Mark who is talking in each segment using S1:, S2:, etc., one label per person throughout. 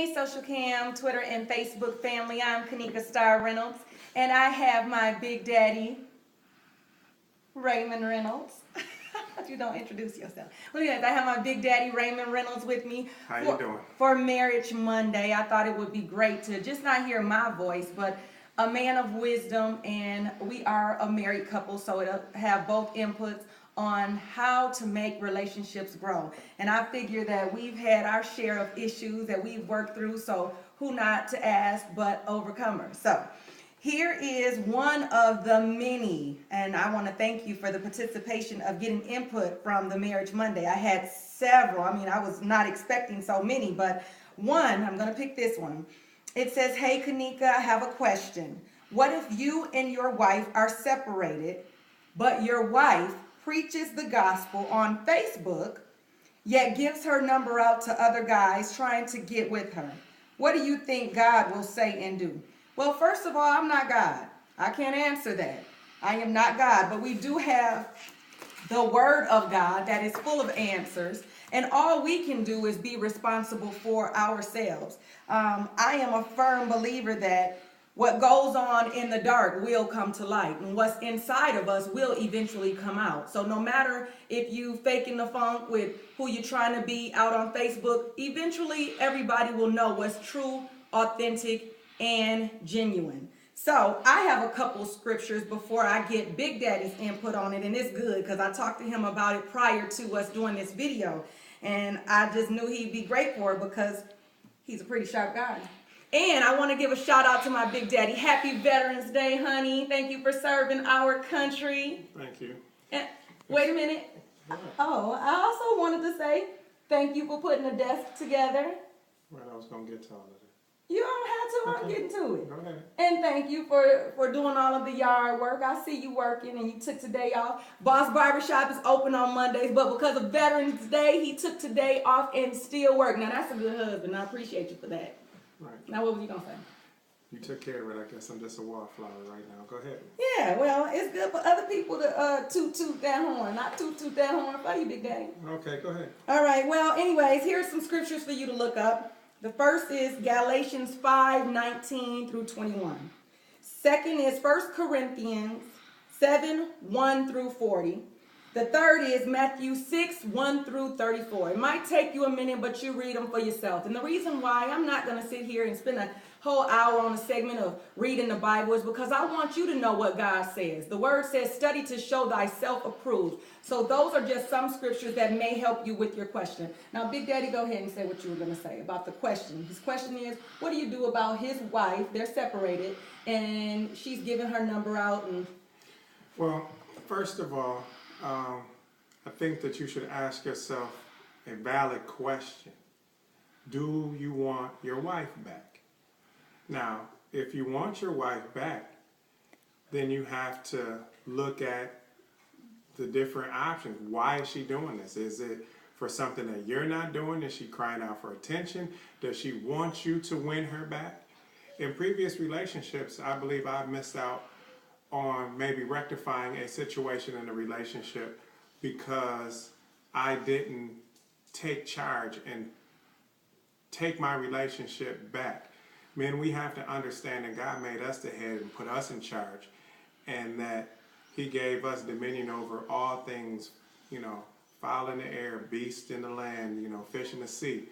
S1: Hey, Social Cam, Twitter, and Facebook family. I'm Kanika Starr Reynolds, and I have my big daddy, Raymond Reynolds. You don't introduce yourself. Look at that. I have my big daddy, Raymond Reynolds, with me.
S2: How you doing?
S1: For Marriage Monday. I thought it would be great to just not hear my voice, but a man of wisdom, and we are a married couple, so it'll have both inputs on how to make relationships grow. And I figure that we've had our share of issues that we've worked through, so who not to ask but overcomers. So here is one of the many, and I want to thank you for the participation of getting input from the Marriage Monday. I had several. I mean, I was not expecting so many, but one, I'm going to pick this one. It says, "Hey Kanika, I have a question. What if you and your wife are separated, but your wife preaches the gospel on Facebook, yet gives her number out to other guys trying to get with her? What do you think God will say and do?" Well, first of all, I'm not God. I can't answer that. I am not God, but we do have the word of God that is full of answers, and all we can do is be responsible for ourselves. I am a firm believer that what goes on in the dark will come to light, and what's inside of us will eventually come out. So no matter if you faking the funk with who you're trying to be out on Facebook, eventually everybody will know what's true, authentic, and genuine. So I have a couple scriptures before I get Big Daddy's input on it, and it's good because I talked to him about it prior to us doing this video, and I just knew he'd be great for it because he's a pretty sharp guy. And I want to give a shout out to my Big Daddy. Happy Veterans Day, honey. Thank you for serving our country.
S2: Thank you.
S1: And, wait a minute. Oh, I also wanted to say thank you for putting the desk together.
S2: Well, I was going to get to all of that.
S1: You don't have to. I'm getting to it.
S2: Go ahead.
S1: And thank you for doing all of the yard work. I see you working, and you took today off. Boss Barbershop is open on Mondays, but because of Veterans Day, he took today off and still work. Now, that's a good husband. I appreciate you for that.
S2: Right.
S1: Now, what were you going to say?
S2: You took care of it. I guess I'm just a wallflower right now. Go ahead.
S1: Yeah, well, it's good for other people to toot that horn. Not toot that horn for you, Big Daddy.
S2: Okay, go ahead.
S1: All right, well, anyways, here's some scriptures for you to look up. The first is Galatians 5:19 through 21. Second is 1 Corinthians 7:1 through 40. The third is Matthew 6:1 through 34. It might take you a minute, but you read them for yourself. And the reason why I'm not going to sit here and spend a whole hour on a segment of reading the Bible is because I want you to know what God says. The word says, "Study to show thyself approved." So those are just some scriptures that may help you with your question. Now, Big Daddy, go ahead and say what you were going to say about the question. His question is, what do you do about his wife? They're separated, and she's giving her number out. And
S2: Well, first of all, I think that you should ask yourself a valid question. Do you want your wife back? Now, if you want your wife back, then you have to look at the different options. Why is she doing this? Is it for something that you're not doing? Is she crying out for attention? Does she want you to win her back? In previous relationships, I believe I've missed out on maybe rectifying a situation in a relationship because I didn't take charge and take my relationship back. Men, we have to understand that God made us the head and put us in charge, and that he gave us dominion over all things, fowl in the air, beast in the land, fish in the sea.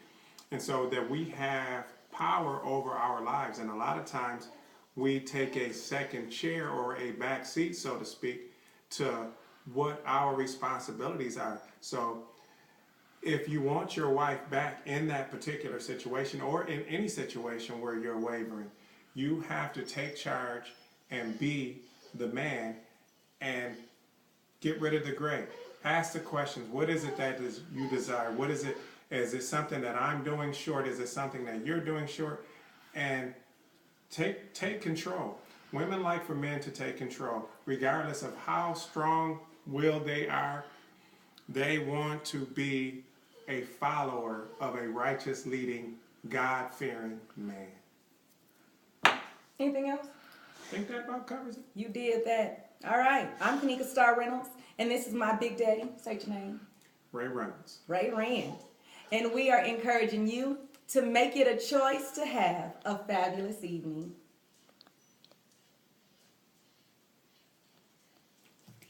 S2: And so that we have power over our lives. And a lot of times we take a second chair or a back seat, so to speak, to what our responsibilities are. So if you want your wife back in that particular situation or in any situation where you're wavering, you have to take charge and be the man and get rid of the gray. Ask the questions. What is it that you desire? What is it? Is it something that I'm doing short? Is it something that you're doing short? And take control. Women like for men to take control. Regardless of how strong-willed they are, they want to be a follower of a righteous, leading, God-fearing man.
S1: anything else?
S2: I think that about covers it.
S1: You did that. All right. I'm Kanika Starr Reynolds, and this is my Big Daddy. Say your name.
S2: Ray Reynolds.
S1: Ray Rand. And we are encouraging you to make it a choice to have a fabulous evening.